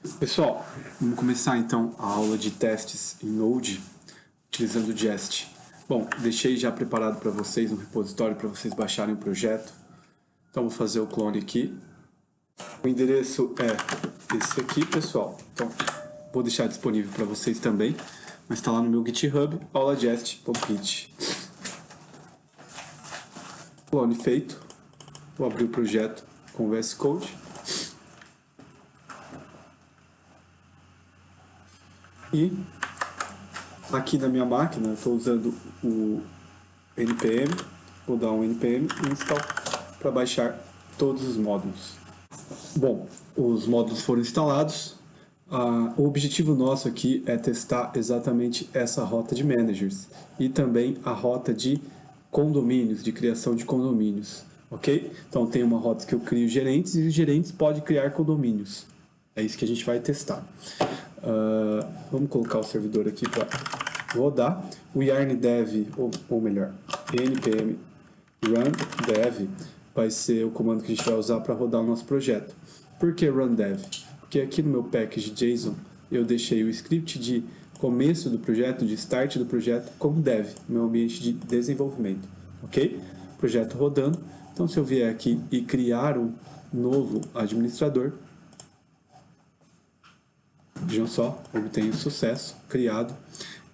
Pessoal, vamos começar então a aula de testes em Node utilizando o Jest. Bom, deixei já preparado para vocês um repositório para vocês baixarem o projeto. Então vou fazer o clone aqui. O endereço é esse aqui, pessoal. Então vou deixar disponível para vocês também, mas está lá no meu GitHub, aulajest.git. Clone feito. Vou abrir o projeto com o VS Code. E aqui na minha máquina eu estou usando o npm, vou dar um npm install para baixar todos os módulos. Bom, os módulos foram instalados. O objetivo nosso aqui é testar exatamente essa rota de managers e também a rota de condomínios, de criação de condomínios, ok? Então tem uma rota que eu crio gerentes e os gerentes podem criar condomínios. É isso que a gente vai testar. Vamos colocar o servidor aqui para rodar. O yarn dev, ou melhor, npm run dev vai ser o comando que a gente vai usar para rodar o nosso projeto. Por que run dev? Porque aqui no meu package JSON eu deixei o script de começo do projeto, de start do projeto, como dev, meu ambiente de desenvolvimento, ok? Projeto rodando. Então se eu vier aqui e criar um novo administrador, vejam só, obtenho sucesso, criado,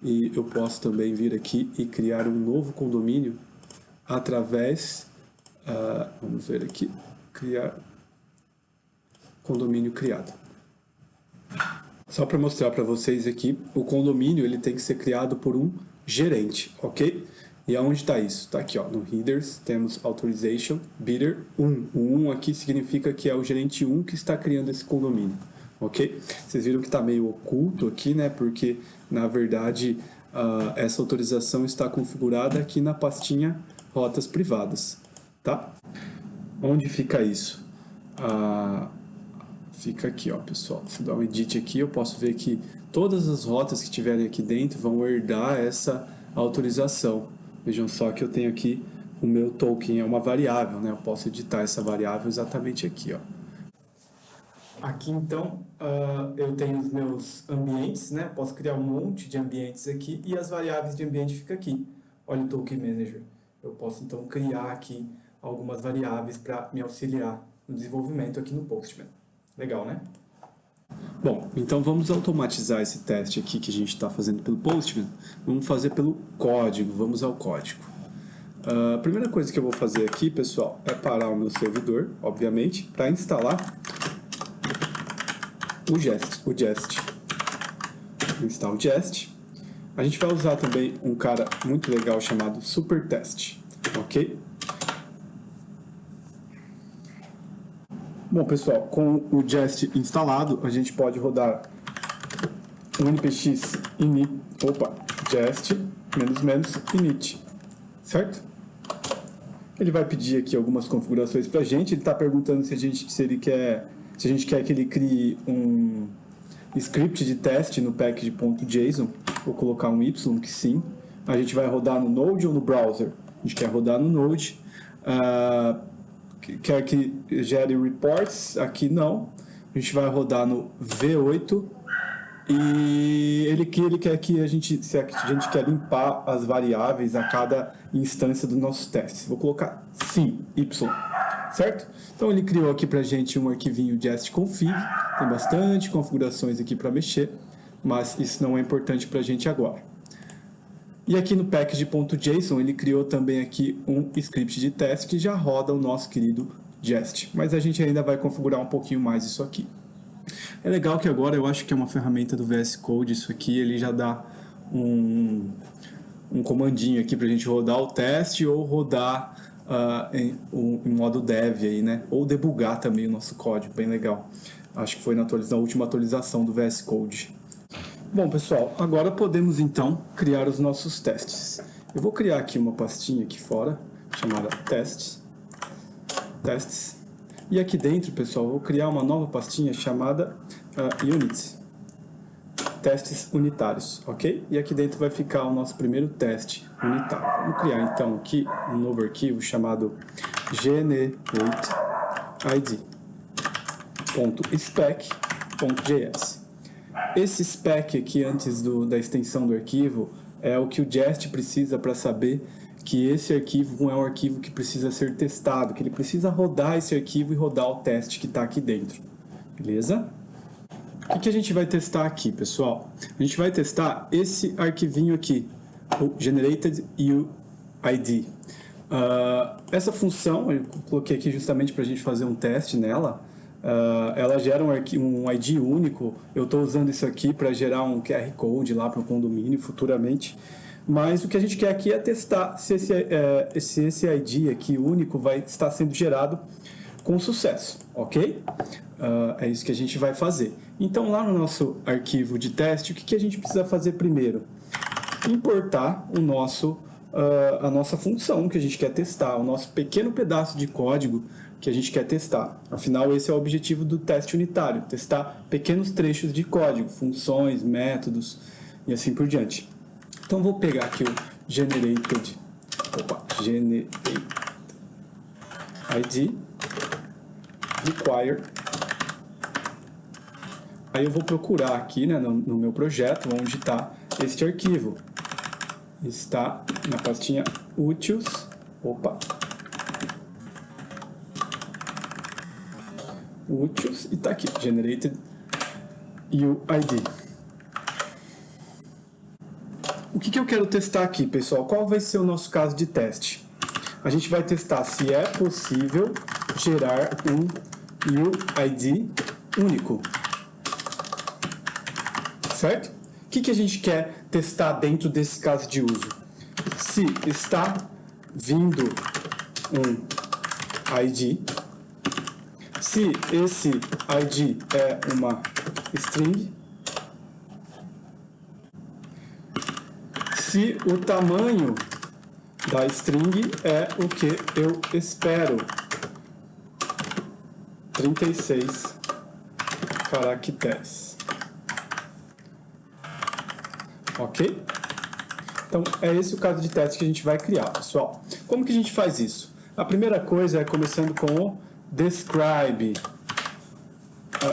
e eu posso também vir aqui e criar um novo condomínio através, vamos ver aqui, criar condomínio criado. Só para mostrar para vocês aqui, o condomínio ele tem que ser criado por um gerente, ok? E aonde está isso? Está aqui, ó, no headers, temos authorization, bidder 1. O 1 aqui significa que é o gerente 1 que está criando esse condomínio. Ok? Vocês viram que está meio oculto aqui, né? Porque, na verdade, essa autorização está configurada aqui na pastinha rotas privadas, tá? Onde fica isso? Fica aqui, ó, pessoal. Se eu dar um edit aqui, eu posso ver que todas as rotas que tiverem aqui dentro vão herdar essa autorização. Vejam só que eu tenho aqui o meu token, é uma variável, né? Eu posso editar essa variável exatamente aqui, ó. Aqui, então, eu tenho os meus ambientes, né? Posso criar um monte de ambientes aqui e as variáveis de ambiente ficam aqui. Olha o Token Manager. Eu posso, então, criar aqui algumas variáveis para me auxiliar no desenvolvimento aqui no Postman. Legal, né? Bom, então vamos automatizar esse teste aqui que a gente está fazendo pelo Postman. Vamos fazer pelo código. Vamos ao código. A primeira coisa que eu vou fazer aqui, pessoal, é parar o meu servidor, obviamente, para instalar o Jest. Install o Jest. A gente vai usar também um cara muito legal chamado Supertest, ok? Bom, pessoal, com o Jest instalado, a gente pode rodar um npx init, jest -init, certo? Ele vai pedir aqui algumas configurações para a gente. Ele está perguntando se a gente quer que ele crie um script de teste no package.json. Vou colocar um y, que sim. A gente vai rodar no Node ou no browser? A gente quer rodar no Node. Quer que gere reports? Aqui não. A gente vai rodar no V8. E ele quer que se a gente quer limpar as variáveis a cada instância dos nossos testes. Vou colocar sim, y, certo? Então ele criou aqui pra gente um arquivinho jestconfig, tem bastante configurações aqui para mexer, mas isso não é importante pra gente agora. E aqui no package.json ele criou também aqui um script de teste que já roda o nosso querido Jest, mas a gente ainda vai configurar um pouquinho mais isso aqui. É legal que agora eu acho que é uma ferramenta do VS Code, isso aqui, ele já dá um comandinho aqui pra gente rodar o teste ou rodar em modo dev aí, né? Ou debugar também o nosso código, bem legal. Acho que foi na última atualização do VS Code. Bom, pessoal, agora podemos então criar os nossos testes. Eu vou criar aqui uma pastinha aqui fora, chamada testes. E aqui dentro, pessoal, eu vou criar uma nova pastinha chamada units. Testes unitários, ok? E aqui dentro vai ficar o nosso primeiro teste unitário. Vamos criar então aqui um novo arquivo chamado generateid.spec test.js. Esse spec aqui antes da extensão do arquivo é o que o Jest precisa para saber que esse arquivo é um arquivo que precisa ser testado, que ele precisa rodar esse arquivo e rodar o teste que está aqui dentro. Beleza? O que a gente vai testar aqui, pessoal? A gente vai testar esse arquivinho aqui, o generated_uid. Essa função, eu coloquei aqui justamente para a gente fazer um teste nela. Ela gera um ID único. Eu estou usando isso aqui para gerar um QR Code lá para o condomínio futuramente. Mas o que a gente quer aqui é testar se esse ID aqui único vai estar sendo gerado com sucesso, ok? É isso que a gente vai fazer. Então, lá no nosso arquivo de teste, o que a gente precisa fazer primeiro? Importar a nossa função que a gente quer testar, o nosso pequeno pedaço de código que a gente quer testar. Afinal, esse é o objetivo do teste unitário, testar pequenos trechos de código, funções, métodos e assim por diante. Então, vou pegar aqui o generate ID require. Aí eu vou procurar aqui, né, no meu projeto onde está este arquivo. Está na pastinha utils. Utils e está aqui, generated UID. O que eu quero testar aqui, pessoal? Qual vai ser o nosso caso de teste? A gente vai testar se é possível gerar um UID único. Certo? O que a gente quer testar dentro desse caso de uso? Se está vindo um ID, se esse ID é uma string, se o tamanho da string é o que eu espero, 36 caracteres. Ok? Então, é esse o caso de teste que a gente vai criar, pessoal. Como que a gente faz isso? A primeira coisa é começando com o describe.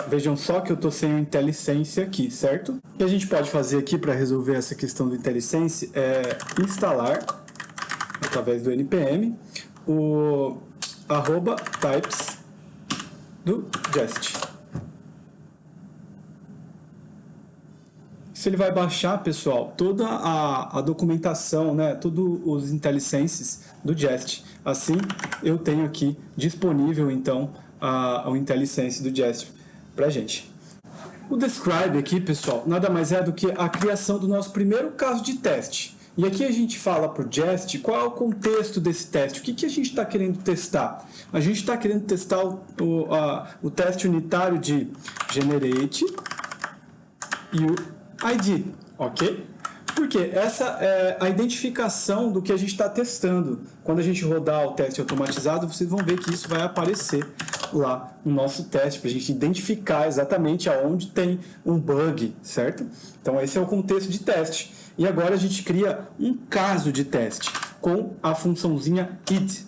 Vejam só que eu estou sem o IntelliSense aqui, certo? O que a gente pode fazer aqui para resolver essa questão do IntelliSense é instalar, através do npm, o @types do Jest. Isso ele vai baixar, pessoal, toda a documentação, né, todos os IntelliSenses do Jest. Assim, eu tenho aqui disponível, então, o IntelliSense do Jest para a gente. O describe aqui, pessoal, nada mais é do que a criação do nosso primeiro caso de teste. E aqui a gente fala para o Jest qual é o contexto desse teste, o que a gente está querendo testar. A gente está querendo testar o teste unitário de generate UID, ok? Porque essa é a identificação do que a gente está testando. Quando a gente rodar o teste automatizado, vocês vão ver que isso vai aparecer lá no nosso teste, para a gente identificar exatamente aonde tem um bug, certo? Então esse é o contexto de teste. E agora a gente cria um caso de teste com a funçãozinha id.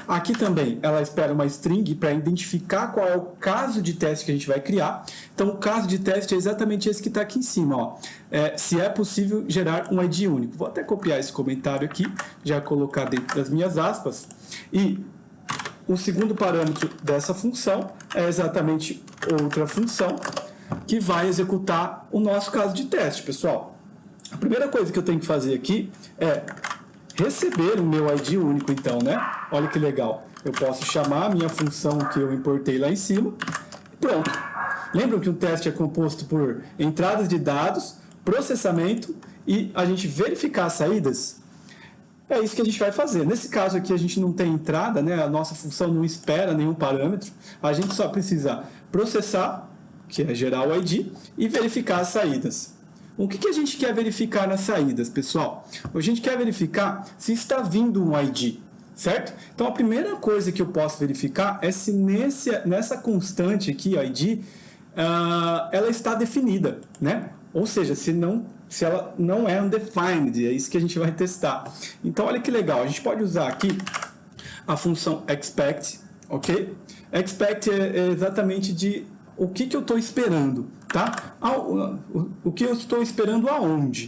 Aqui também ela espera uma string para identificar qual é o caso de teste que a gente vai criar. Então o caso de teste é exatamente esse que está aqui em cima. Ó. Se é possível gerar um ID único. Vou até copiar esse comentário aqui, já colocar dentro das minhas aspas. E o segundo parâmetro dessa função é exatamente outra função que vai executar o nosso caso de teste, pessoal. A primeira coisa que eu tenho que fazer aqui é receber o meu ID único, então, né? Olha que legal. Eu posso chamar a minha função que eu importei lá em cima e pronto. Lembram que um teste é composto por entradas de dados, processamento e a gente verificar as saídas? É isso que a gente vai fazer. Nesse caso aqui a gente não tem entrada, né? A nossa função não espera nenhum parâmetro. A gente só precisa processar, que é gerar o ID, e verificar as saídas. O que a gente quer verificar nas saídas, pessoal? A gente quer verificar se está vindo um ID, certo? Então, a primeira coisa que eu posso verificar é se nessa constante aqui, ID, ela está definida, né? Ou seja, se ela não é undefined, é isso que a gente vai testar. Então, olha que legal, a gente pode usar aqui a função expect, ok? Expect é exatamente de o que eu estou esperando, tá? O que eu estou esperando aonde?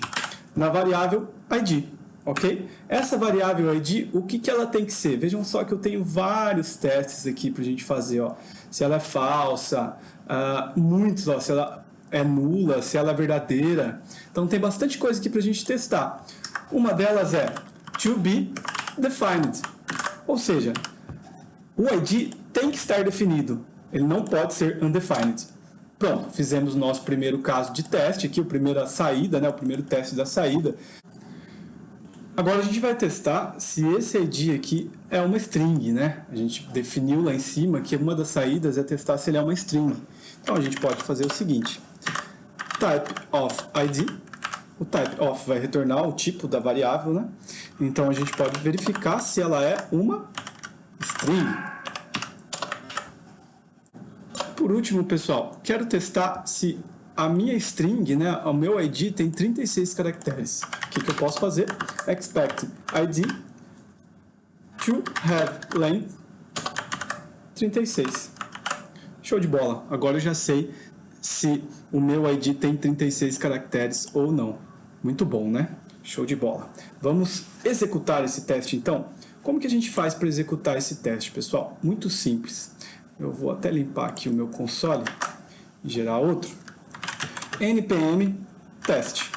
Na variável ID, ok? Essa variável ID, o que ela tem que ser? Vejam só que eu tenho vários testes aqui para a gente fazer, ó. Se ela é falsa, muitos, ó, se ela é nula, se ela é verdadeira. Então tem bastante coisa aqui para a gente testar. Uma delas é to be defined, ou seja, o ID tem que estar definido, ele não pode ser undefined. Pronto, fizemos o nosso primeiro caso de teste aqui, a primeira saída, né, o primeiro teste da saída. Agora a gente vai testar se esse ID aqui é uma string, né? A gente definiu lá em cima que uma das saídas é testar se ele é uma string. Então a gente pode fazer o seguinte: type of ID. O type of vai retornar o tipo da variável, né? Então a gente pode verificar se ela é uma string. Por último, pessoal, quero testar se a minha string, né, o meu ID tem 36 caracteres. O que eu posso fazer? Expect ID to have length 36. Show de bola. Agora eu já sei se o meu ID tem 36 caracteres ou não. Muito bom, né? Show de bola. Vamos executar esse teste, então? Como que a gente faz para executar esse teste, pessoal? Muito simples. Eu vou até limpar aqui o meu console e gerar outro. npm teste.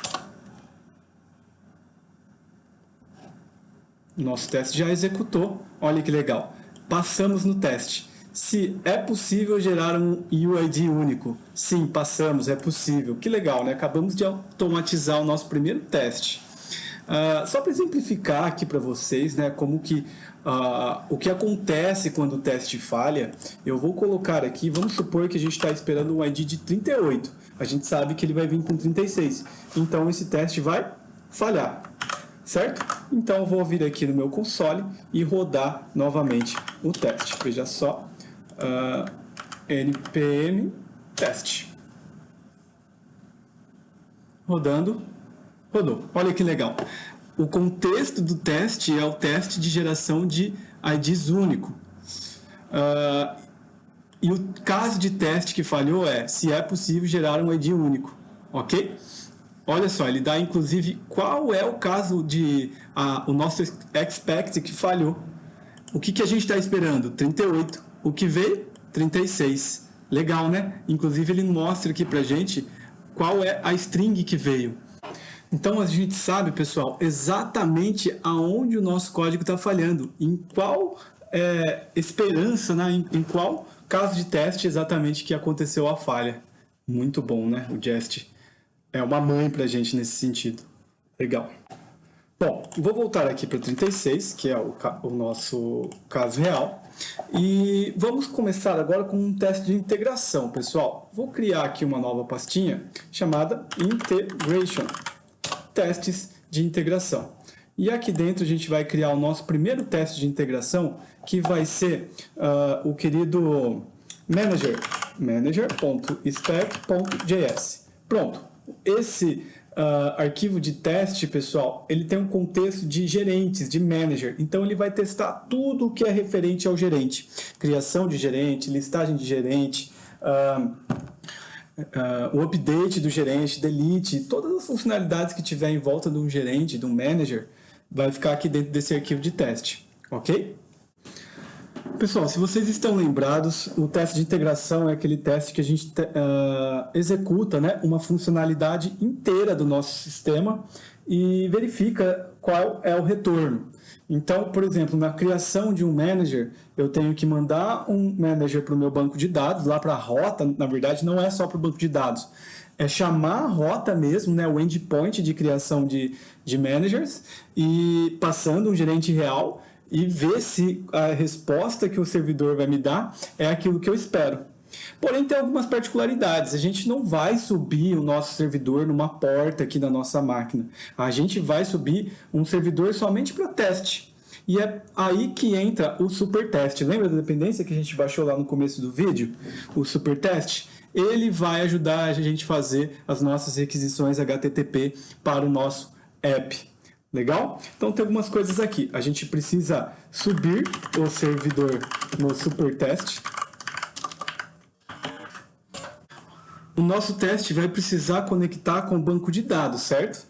Nosso teste já executou. Olha que legal. Passamos no teste. Se é possível gerar um UID único. Sim, passamos, é possível. Que legal, né? Acabamos de automatizar o nosso primeiro teste. Só para exemplificar aqui para vocês, né, como que o que acontece quando o teste falha, eu vou colocar aqui, vamos supor que a gente está esperando um ID de 38. A gente sabe que ele vai vir com 36. Então esse teste vai falhar, certo? Então eu vou vir aqui no meu console e rodar novamente o teste. Veja só, npm teste. Rodando. Rodou. Olha que legal. O contexto do teste é o teste de geração de IDs único. E o caso de teste que falhou é se é possível gerar um ID único. Ok? Olha só, ele dá inclusive qual é o caso de o nosso expect que falhou. O que a gente está esperando? 38. O que veio? 36. Legal, né? Inclusive ele mostra aqui pra gente qual é a string que veio. Então a gente sabe, pessoal, exatamente aonde o nosso código está falhando, em qual esperança, né? em qual caso de teste exatamente que aconteceu a falha. Muito bom, né? O Jest é uma mãe para a gente nesse sentido. Legal. Bom, vou voltar aqui para 36, que é o nosso caso real. E vamos começar agora com um teste de integração, pessoal. Vou criar aqui uma nova pastinha chamada Integration. Testes de integração. E aqui dentro a gente vai criar o nosso primeiro teste de integração, que vai ser o querido manager.spec.js. Pronto. Esse arquivo de teste, pessoal, ele tem um contexto de gerentes, de manager. Então ele vai testar tudo o que é referente ao gerente. Criação de gerente, listagem de gerente, o update do gerente, delete, todas as funcionalidades que tiver em volta de um gerente, de um manager, vai ficar aqui dentro desse arquivo de teste, ok? Pessoal, se vocês estão lembrados, o teste de integração é aquele teste que a gente executa, né, uma funcionalidade inteira do nosso sistema e verifica qual é o retorno. Então, por exemplo, na criação de um manager, eu tenho que mandar um manager para o meu banco de dados, lá para a rota, na verdade não é só para o banco de dados, é chamar a rota mesmo, né, o endpoint de criação de managers, e passando um gerente real e ver se a resposta que o servidor vai me dar é aquilo que eu espero. Porém, tem algumas particularidades. A gente não vai subir o nosso servidor numa porta aqui da nossa máquina. A gente vai subir um servidor somente para teste. E é aí que entra o superteste. Lembra da dependência que a gente baixou lá no começo do vídeo? O superteste? Ele vai ajudar a gente a fazer as nossas requisições HTTP para o nosso app. Legal? Então tem algumas coisas aqui. A gente precisa subir o servidor no superteste. o nosso teste vai precisar conectar com o banco de dados, certo?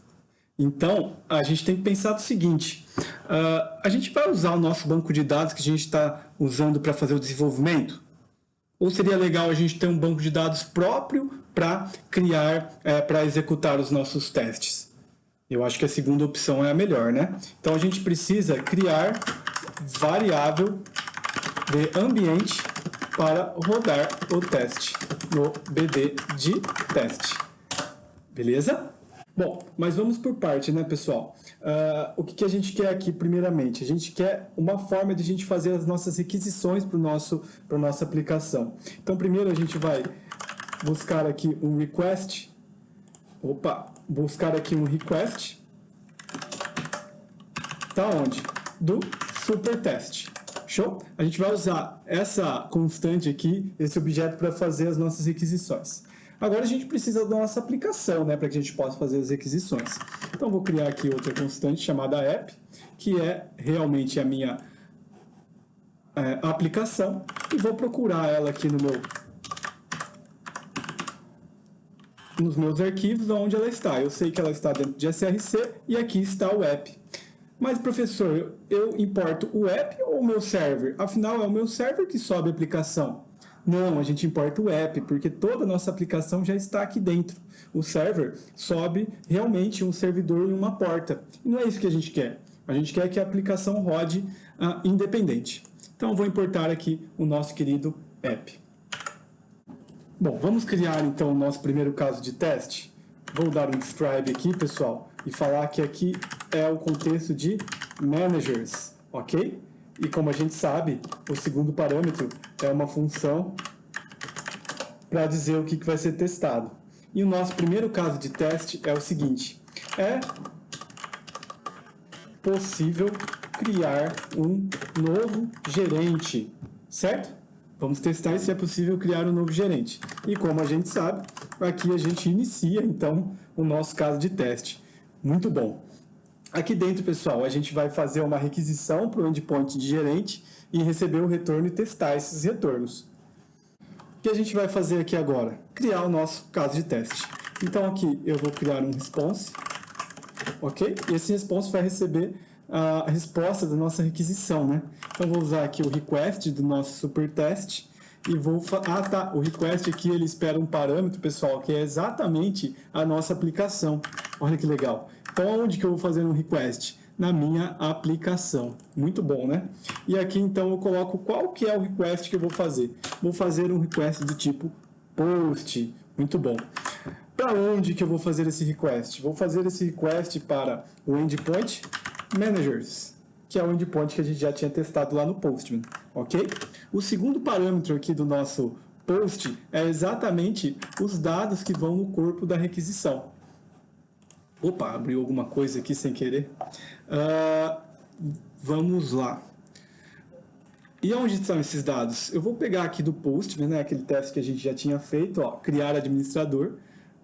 Então, a gente tem que pensar do seguinte, a gente vai usar o nosso banco de dados que a gente está usando para fazer o desenvolvimento? Ou seria legal a gente ter um banco de dados próprio para criar, para executar os nossos testes? Eu acho que a segunda opção é a melhor, né? Então, a gente precisa criar variável de ambiente para rodar o teste no BD de teste. Beleza? Bom, mas vamos por parte, né, pessoal? O que a gente quer aqui, primeiramente? A gente quer uma forma de a gente fazer as nossas requisições para a nossa aplicação. Então, primeiro a gente vai buscar aqui um request. Buscar aqui um request. Tá onde? Do supertest. Show? A gente vai usar essa constante aqui, esse objeto, para fazer as nossas requisições. Agora a gente precisa da nossa aplicação, né, para que a gente possa fazer as requisições. Então, vou criar aqui outra constante chamada app, que é realmente a minha aplicação, e vou procurar ela aqui nos meus arquivos, onde ela está. Eu sei que ela está dentro de SRC e aqui está o app. Mas, professor, eu importo o app ou o meu server? Afinal, é o meu server que sobe a aplicação. Não, a gente importa o app, porque toda a nossa aplicação já está aqui dentro. O server sobe realmente um servidor em uma porta. E não é isso que a gente quer. A gente quer que a aplicação rode independente. Então, eu vou importar aqui o nosso querido app. Bom, vamos criar, então, o nosso primeiro caso de teste. Vou dar um describe aqui, pessoal, e falar que aqui é o contexto de managers, ok? E como a gente sabe, o segundo parâmetro é uma função para dizer o que vai ser testado. E o nosso primeiro caso de teste é o seguinte: é possível criar um novo gerente, certo? Vamos testar se é possível criar um novo gerente. E como a gente sabe, aqui a gente inicia, então, o nosso caso de teste. Muito bom. Aqui dentro, pessoal, a gente vai fazer uma requisição para o endpoint de gerente e receber o retorno e testar esses retornos. O que a gente vai fazer aqui agora? Criar o nosso caso de teste. Então, aqui eu vou criar um response, ok? E esse response vai receber a resposta da nossa requisição, né? Então, vou usar aqui o request do nosso supertest e vou... o request aqui, ele espera um parâmetro, pessoal, que é exatamente a nossa aplicação. Olha que legal. Então, onde que eu vou fazer um request? Na minha aplicação. Muito bom, né? E aqui, então, eu coloco qual que é o request que eu vou fazer. Vou fazer um request do tipo post. Muito bom. Para onde que eu vou fazer esse request? Vou fazer esse request para o endpoint managers, que é o endpoint que a gente já tinha testado lá no Postman, ok? O segundo parâmetro aqui do nosso post é exatamente os dados que vão no corpo da requisição. Opa, abriu alguma coisa aqui sem querer. Vamos lá. E onde estão esses dados? Eu vou pegar aqui do Postman, né, aquele teste que a gente já tinha feito, ó, criar administrador.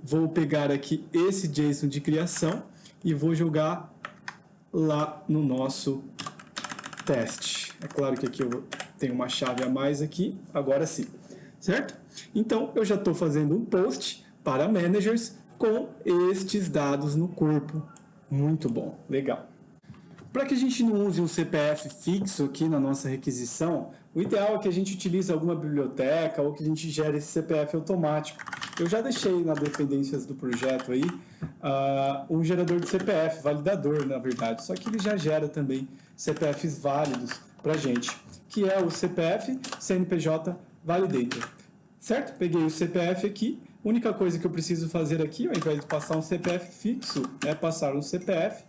Vou pegar aqui esse JSON de criação e vou jogar lá no nosso teste. É claro que aqui eu tenho uma chave a mais aqui, agora sim, certo? Então, eu já estou fazendo um post para managers com estes dados no corpo. Muito bom, legal. Para que a gente não use um CPF fixo aqui na nossa requisição, o ideal é que a gente utilize alguma biblioteca ou que a gente gere esse CPF automático. Eu já deixei nas dependências do projeto aí um gerador de CPF, validador na verdade, só que ele já gera também CPFs válidos para a gente, que é o CPF CNPJ Validator. Certo? Peguei o CPF aqui, a única coisa que eu preciso fazer aqui, ao invés de passar um CPF fixo, é passar um CPF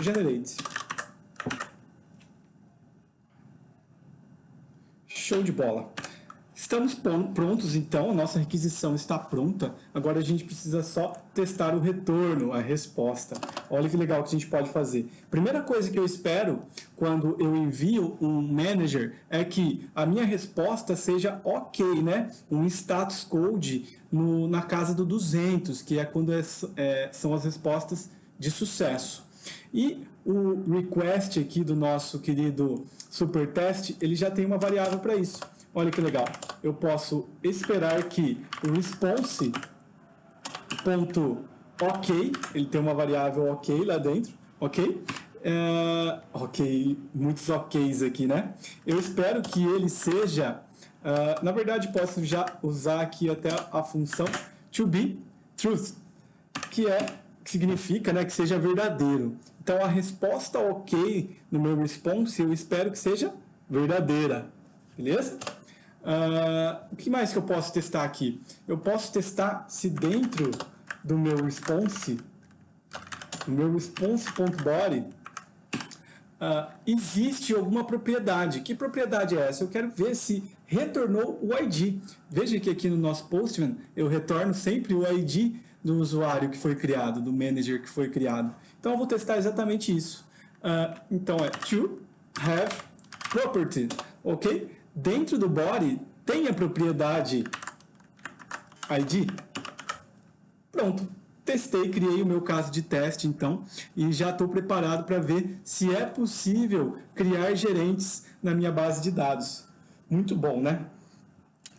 generate. Show de bola. Estamos prontos, então, a nossa requisição está pronta. Agora a gente precisa só testar o retorno, a resposta. Olha que legal que a gente pode fazer. Primeira coisa que eu espero quando eu envio um manager é que a minha resposta seja ok, né? Um status code na casa do 200, que é quando são as respostas de sucesso. E o request aqui do nosso querido supertest, ele já tem uma variável para isso. olha que legal, eu posso esperar que o response.ok, ele tem uma variável ok lá dentro, ok? Ok, muitos oks aqui, né? Eu espero que ele seja, na verdade posso já usar aqui até a função to be truth, que significa, né, que seja verdadeiro. Então a resposta ok no meu response eu espero que seja verdadeira, beleza? O que mais que eu posso testar aqui? Eu posso testar se dentro do meu response, no meu response.body, existe alguma propriedade. Que propriedade é essa? Eu quero ver se retornou o ID. Veja que aqui no nosso Postman eu retorno sempre o ID do usuário que foi criado, do manager que foi criado. Então eu vou testar exatamente isso. Então é to have property, ok? Dentro do body tem a propriedade ID. Pronto. Testei, criei o meu caso de teste, então, e já estou preparado para ver se é possível criar gerentes na minha base de dados. Muito bom, né?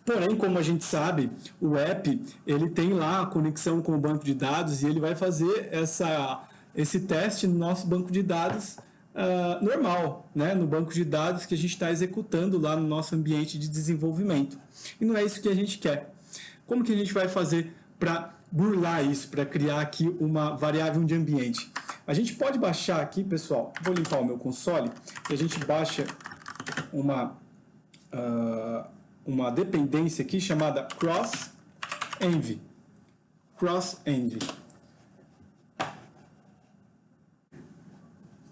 Porém, como a gente sabe, o app ele tem lá a conexão com o banco de dados e ele vai fazer esse teste no nosso banco de dados normal, né? No banco de dados que a gente está executando lá no nosso ambiente de desenvolvimento. E não é isso que a gente quer. Como que a gente vai fazer para burlar isso, para criar aqui uma variável de ambiente? A gente pode baixar aqui, pessoal, vou limpar o meu console, e a gente baixa uma dependência aqui chamada cross-env. Cross-env.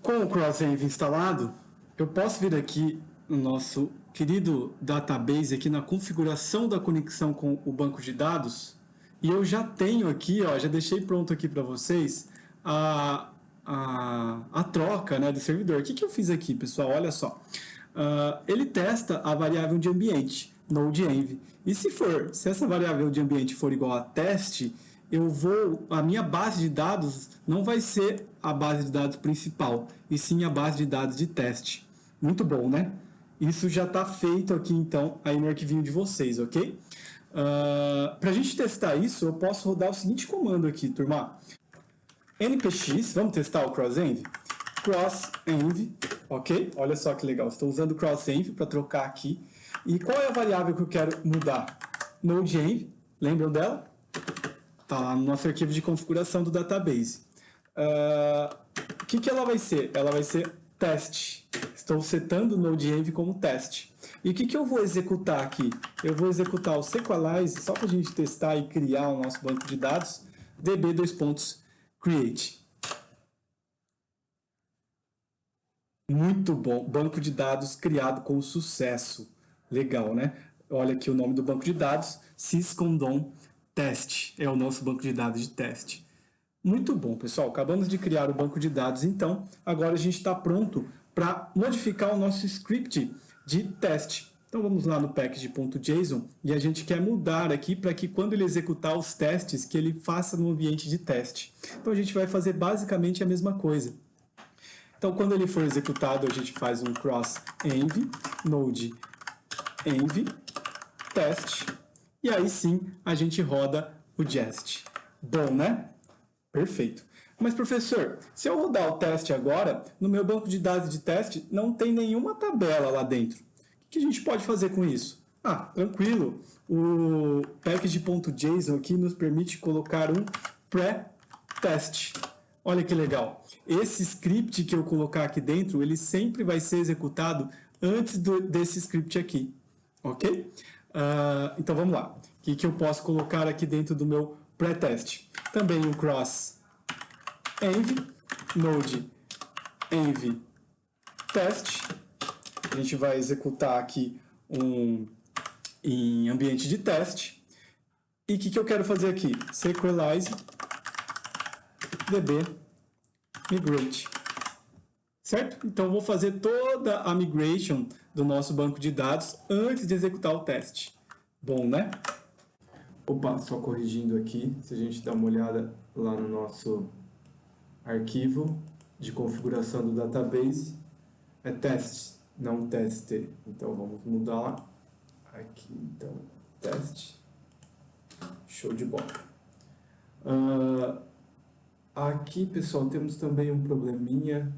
Com o cross-env instalado, eu posso vir aqui no nosso querido database, aqui na configuração da conexão com o banco de dados, e eu já tenho aqui, ó, já deixei pronto aqui para vocês a troca, né, do servidor. O que eu fiz aqui, pessoal? Olha só. Ele testa a variável de ambiente, node-env. E se essa variável de ambiente for igual a teste, a minha base de dados não vai ser a base de dados principal, e sim a base de dados de teste. Muito bom, né? Isso já está feito aqui, então, aí no arquivinho de vocês, ok? Para a gente testar isso, eu posso rodar o seguinte comando aqui, turma. npx, vamos testar o crossenv? Crossenv, ok? Olha só que legal, estou usando o crossenv para trocar aqui. E qual é a variável que eu quero mudar? Node-env, lembram dela? Está lá no nosso arquivo de configuração do database. O que ela vai ser? Ela vai ser teste. Estou setando o Node-env como teste. E o que eu vou executar aqui? Eu vou executar o Sequelize, só para a gente testar e criar o nosso banco de dados, db::create. Muito bom, banco de dados criado com sucesso. Legal, né? Olha aqui o nome do banco de dados, syscondom test, é o nosso banco de dados de teste. Muito bom, pessoal, acabamos de criar o banco de dados, então agora a gente está pronto para modificar o nosso script de teste. Então vamos lá no package.json e a gente quer mudar aqui para que quando ele executar os testes, que ele faça no ambiente de teste. Então a gente vai fazer basicamente a mesma coisa. Então quando ele for executado, a gente faz um cross-env, node-env, teste, e aí sim a gente roda o jest. Bom, né? Perfeito. Mas, professor, se eu rodar o teste agora, no meu banco de dados de teste não tem nenhuma tabela lá dentro. O que a gente pode fazer com isso? Tranquilo. O package.json aqui nos permite colocar um pré-teste. Olha que legal. Esse script que eu colocar aqui dentro, ele sempre vai ser executado antes desse script aqui. Ok? Então, vamos lá. O que eu posso colocar aqui dentro do meu pré-teste? Também um cross-env, node-env, teste. A gente vai executar aqui em ambiente de teste. E o que eu quero fazer aqui? Sequelize db migrate. Certo? Então, eu vou fazer toda a migration do nosso banco de dados antes de executar o teste. Bom, né? Opa, só corrigindo aqui, se a gente dá uma olhada lá no nosso arquivo de configuração do database, é teste, não teste. Então, vamos mudar Aqui, então, teste. Show de bola. Aqui, pessoal, temos também um probleminha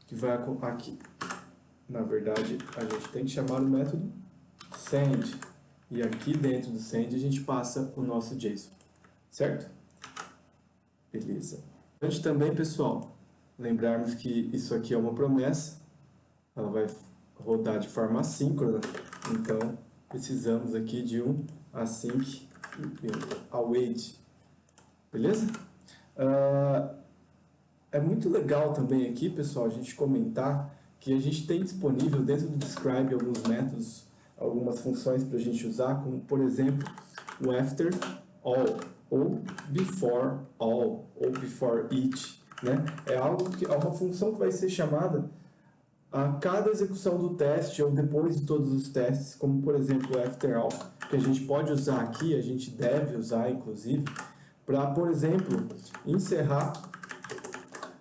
que vai aqui. Na verdade, a gente tem que chamar o método send. E aqui dentro do send a gente passa o nosso JSON, certo? Beleza. Antes também, pessoal, lembrarmos que isso aqui é uma promessa. Ela vai rodar de forma assíncrona. Então, precisamos aqui de um async e um await. Beleza? É muito legal também aqui, pessoal, a gente comentar que a gente tem disponível dentro do Describe alguns métodos, algumas funções para a gente usar, como, por exemplo, o after all, ou before all, ou before each, né? É uma função que vai ser chamada a cada execução do teste ou depois de todos os testes, como, por exemplo, o after all, que a gente pode usar aqui, a gente deve usar, inclusive, para, por exemplo, encerrar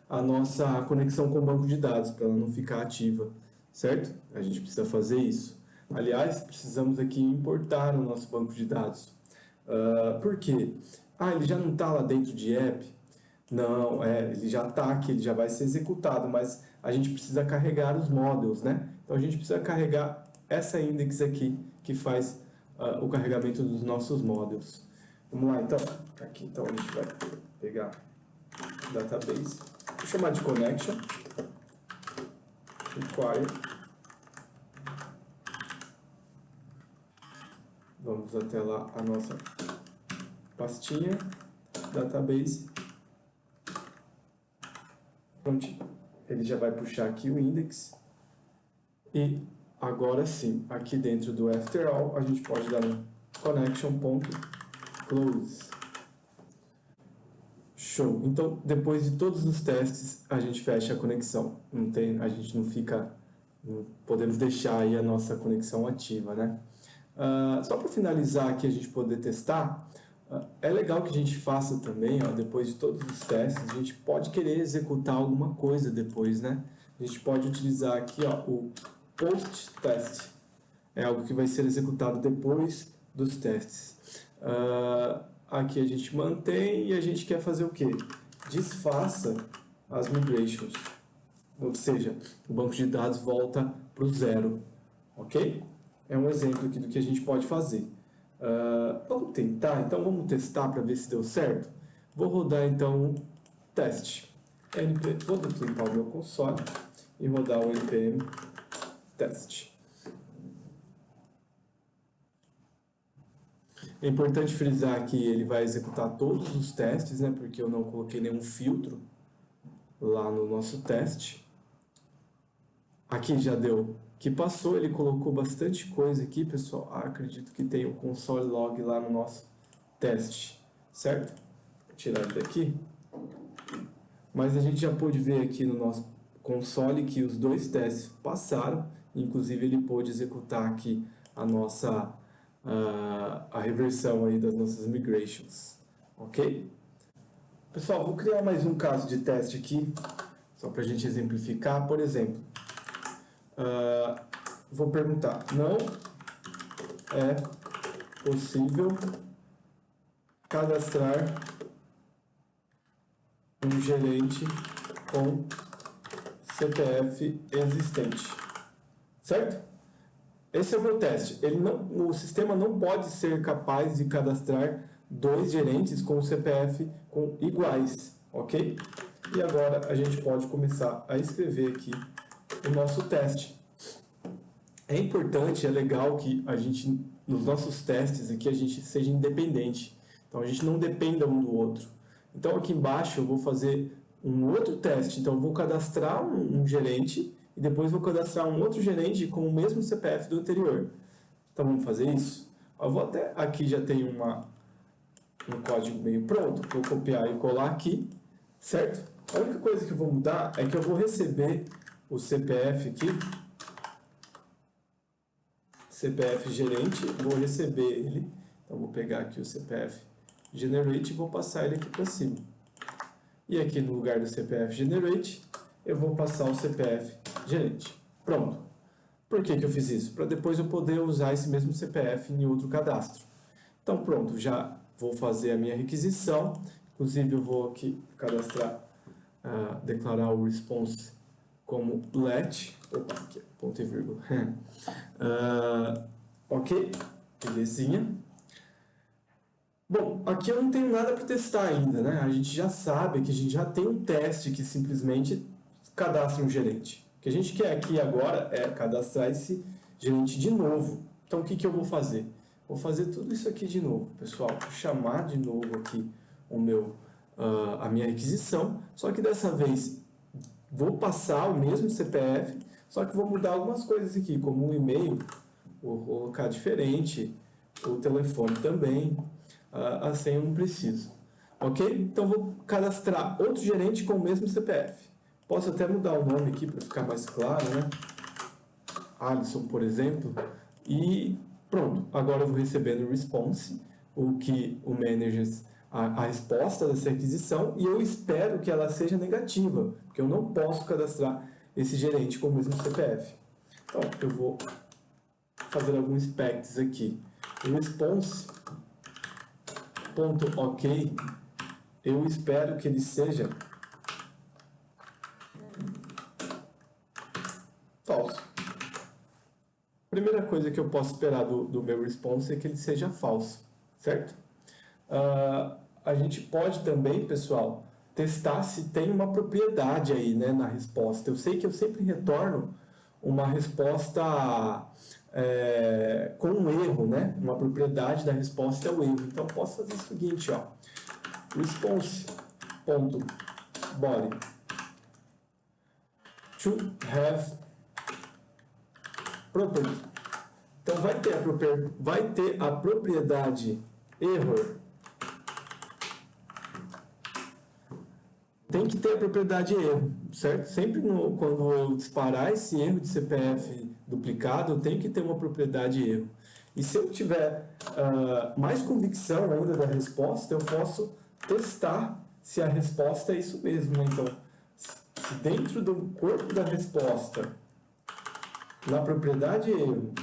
a nossa conexão com o banco de dados, para ela não ficar ativa, certo? A gente precisa fazer isso. Aliás, precisamos aqui importar o nosso banco de dados. Por quê? Ele já não está lá dentro de app? Não, ele já está aqui, ele já vai ser executado, mas a gente precisa carregar os models, né? Então a gente precisa carregar essa index aqui, que faz o carregamento dos nossos models. Vamos lá, então. Aqui, então, a gente vai pegar o database. Vou chamar de connection. Require. Vamos até lá a nossa pastinha. Database. Pronto. Ele já vai puxar aqui o index. E agora sim, aqui dentro do after all, a gente pode dar um connection.close. Show. Então, depois de todos os testes, a gente fecha a conexão. A gente não podemos deixar aí a nossa conexão ativa, né? Só para finalizar aqui, a gente poder testar, é legal que a gente faça também, depois de todos os testes, a gente pode querer executar alguma coisa depois, né? A gente pode utilizar aqui, o post-test. É algo que vai ser executado depois dos testes. Aqui a gente mantém e a gente quer fazer o quê? Desfaça as migrations. Ou seja, o banco de dados volta para o zero. Ok? É um exemplo aqui do que a gente pode fazer. Vamos tentar? Então vamos testar para ver se deu certo? Vou rodar então um teste. Vou limpar o meu console e rodar o npm teste. É importante frisar que ele vai executar todos os testes, né? Porque eu não coloquei nenhum filtro lá no nosso teste. Aqui já deu que passou, ele colocou bastante coisa aqui, pessoal. Acredito que tem o console log lá no nosso teste, certo? Vou tirar ele daqui. Mas a gente já pôde ver aqui no nosso console que os dois testes passaram. Inclusive ele pôde executar aqui a nossa a reversão aí das nossas migrations, ok? Pessoal, vou criar mais um caso de teste aqui, só para a gente exemplificar. Por exemplo, vou perguntar, não é possível cadastrar um gerente com CPF existente, certo? Esse é o meu teste. O sistema não pode ser capaz de cadastrar dois gerentes com CPF iguais, ok? E agora a gente pode começar a escrever aqui o nosso teste. É importante, é legal que a gente, nos nossos testes aqui, a gente seja independente. Então a gente não dependa um do outro. Então aqui embaixo eu vou fazer um outro teste. Então eu vou cadastrar um gerente e depois vou cadastrar um outro gerente com o mesmo CPF do anterior. Então vamos fazer isso? Eu vou até aqui já tem um código meio pronto. Vou copiar e colar aqui, certo? A única coisa que eu vou mudar é que eu vou receber o CPF aqui, CPF gerente, vou receber ele. Então vou pegar aqui o CPF generate e vou passar ele aqui para cima. E aqui no lugar do CPF generate, eu vou passar o CPF gerente. Pronto. Por que que eu fiz isso? Para depois eu poder usar esse mesmo CPF em outro cadastro. Então pronto, já vou fazer a minha requisição. Inclusive eu vou aqui cadastrar, declarar o response como let. Opa, aqui, ponto e vírgula. Ok, belezinha. Bom, aqui eu não tenho nada para testar ainda, né? A gente já sabe que a gente já tem um teste que simplesmente cadastra um gerente. O que a gente quer aqui agora é cadastrar esse gerente de novo. Então, o que que eu vou fazer? Vou fazer tudo isso aqui de novo, pessoal. Vou chamar de novo aqui a minha requisição, só que dessa vez vou passar o mesmo CPF, só que vou mudar algumas coisas aqui, como o e-mail, vou colocar diferente, o telefone também, a senha eu não preciso. Ok? Então vou cadastrar outro gerente com o mesmo CPF. Posso até mudar o nome aqui para ficar mais claro, né? Alisson, por exemplo. E pronto, agora eu vou receber no response o que o manager, a resposta dessa requisição, e eu espero que ela seja negativa, porque eu não posso cadastrar esse gerente com o mesmo CPF. Então, eu vou fazer alguns specs aqui. O response.ok, eu espero que ele seja falso. Primeira coisa que eu posso esperar do meu response é que ele seja falso, certo? A gente pode também, pessoal, testar se tem uma propriedade aí, né, na resposta. Eu sei que eu sempre retorno uma resposta com um erro, né? Uma propriedade da resposta é o erro. Então, eu posso fazer o seguinte, ó. Response.body to have property. Então, vai ter a propriedade error. Tem que ter a propriedade erro, certo? Sempre quando eu disparar esse erro de CPF duplicado, eu tenho que ter uma propriedade erro. E se eu tiver mais convicção ainda da resposta, eu posso testar se a resposta é isso mesmo, né? Então, se dentro do corpo da resposta, na propriedade erro,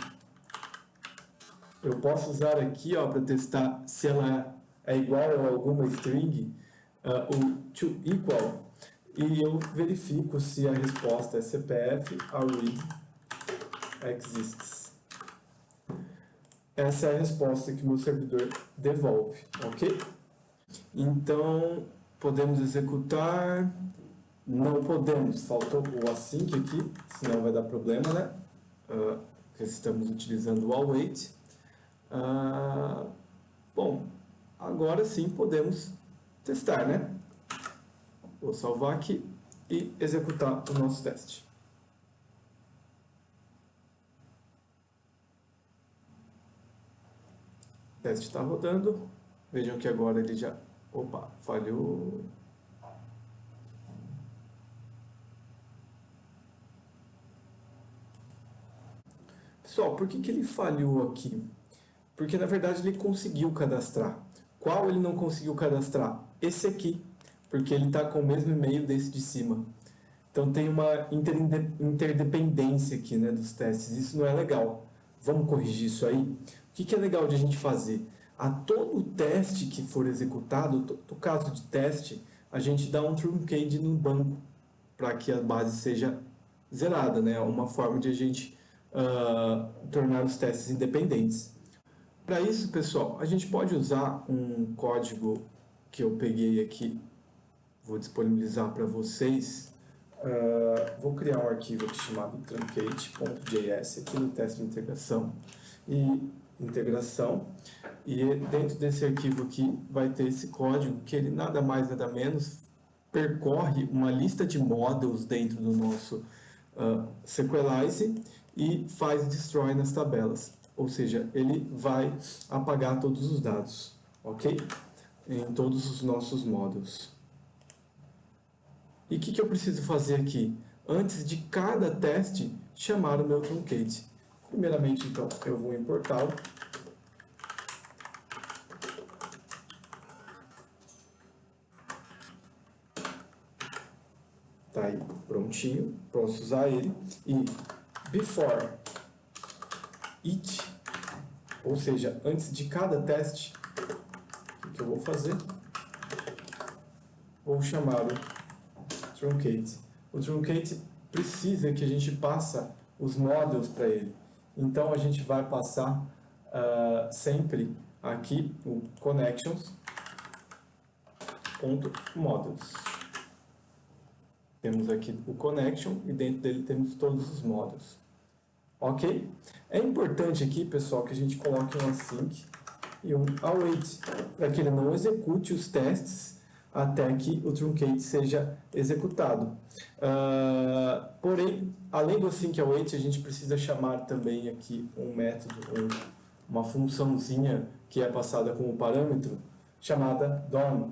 eu posso usar aqui para testar se ela é igual a alguma string, o to equal, e eu verifico se a resposta é CPF array exists. Essa é a resposta que o meu servidor devolve, ok? Então, podemos executar. Não podemos, faltou o async aqui, senão vai dar problema, né? Porque estamos utilizando o await. Bom, agora sim podemos testar, né? Vou salvar aqui e executar o nosso teste. O teste está rodando. Vejam que agora ele já... Opa, falhou. Pessoal, por que ele falhou aqui? Porque, na verdade, ele conseguiu cadastrar. Qual ele não conseguiu cadastrar? Esse aqui, porque ele está com o mesmo e-mail desse de cima. Então, tem uma interdependência aqui, né, dos testes. Isso não é legal. Vamos corrigir isso aí? O que é legal de a gente fazer? A todo teste que for executado, todo caso de teste, a gente dá um truncade no banco para que a base seja zerada, né? Uma forma de a gente tornar os testes independentes. Para isso, pessoal, a gente pode usar um código que eu peguei aqui, vou disponibilizar para vocês. Vou criar um arquivo aqui chamado truncate.js aqui no teste de integração e dentro desse arquivo aqui vai ter esse código que ele nada mais nada menos percorre uma lista de models dentro do nosso Sequelize e faz destroy nas tabelas, ou seja, ele vai apagar todos os dados, ok? Em todos os nossos models. E o que eu preciso fazer aqui? Antes de cada teste, chamar o meu truncate. Primeiramente, então, eu vou importá-lo. Tá aí, prontinho. Posso usar ele. E before each, ou seja, antes de cada teste, o que eu vou fazer? Vou chamar o truncate. O truncate precisa que a gente passe os models para ele. Então a gente vai passar sempre aqui o connections.models. Temos aqui o connection e dentro dele temos todos os models. Ok? É importante aqui, pessoal, que a gente coloque um async e um await, para que ele não execute os testes até que o truncate seja executado. Porém, além do async e await, a gente precisa chamar também aqui um método, uma funçãozinha que é passada como parâmetro, chamada DOM.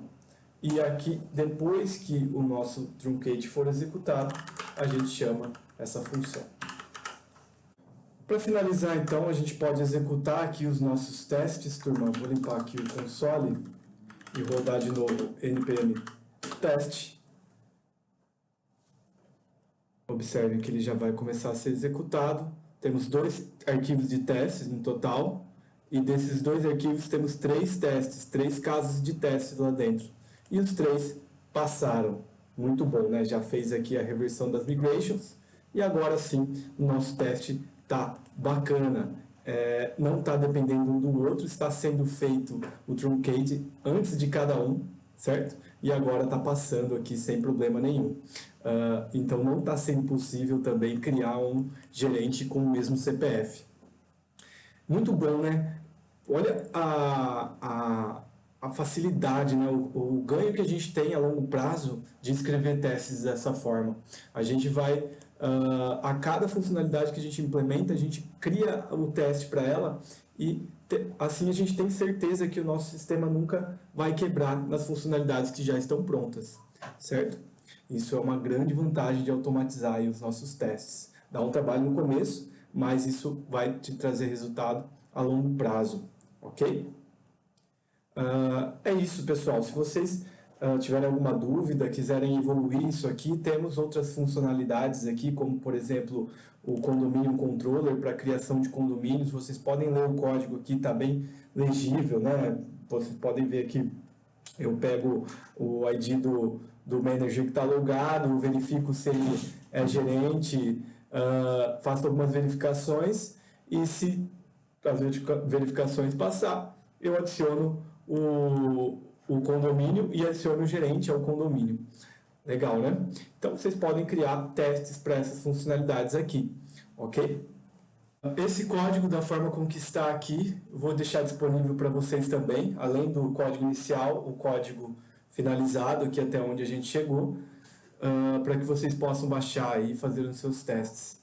E aqui, depois que o nosso truncate for executado, a gente chama essa função. Para finalizar, então, a gente pode executar aqui os nossos testes, turma. Vou limpar aqui o console e rodar de novo npm teste. Observe que ele já vai começar a ser executado. Temos 2 arquivos de testes no total, e desses 2 arquivos temos 3 testes, 3 casos de testes lá dentro. E os 3 passaram. Muito bom, né? Já fez aqui a reversão das migrations, e agora sim o nosso teste está bacana. Não está dependendo um do outro, está sendo feito o truncate antes de cada um, certo? E agora está passando aqui sem problema nenhum. Então não está sendo possível também criar um gerente com o mesmo CPF. Muito bom, né? Olha a facilidade, né? O ganho que a gente tem a longo prazo de escrever testes dessa forma. A gente vai, a cada funcionalidade que a gente implementa, a gente cria o teste para ela e assim a gente tem certeza que o nosso sistema nunca vai quebrar nas funcionalidades que já estão prontas, certo? Isso é uma grande vantagem de automatizar aí os nossos testes. Dá um trabalho no começo, mas isso vai te trazer resultado a longo prazo, ok? É isso, pessoal. Se vocês tiverem alguma dúvida, quiserem evoluir isso aqui, temos outras funcionalidades aqui, como, por exemplo, o Condominium Controller para criação de condomínios. Vocês podem ler o código aqui, está bem legível, né? Vocês podem ver aqui, eu pego o ID do manager que está logado, verifico se ele é gerente, faço algumas verificações e se as verificações passar, eu adiciono o condomínio e adiciono o gerente ao condomínio. Legal, né? Então, vocês podem criar testes para essas funcionalidades aqui, ok? Esse código, da forma como que está aqui, vou deixar disponível para vocês também, além do código inicial, o código finalizado, aqui até onde a gente chegou, para que vocês possam baixar e fazer os seus testes.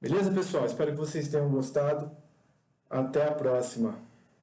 Beleza, pessoal? Espero que vocês tenham gostado. Até a próxima!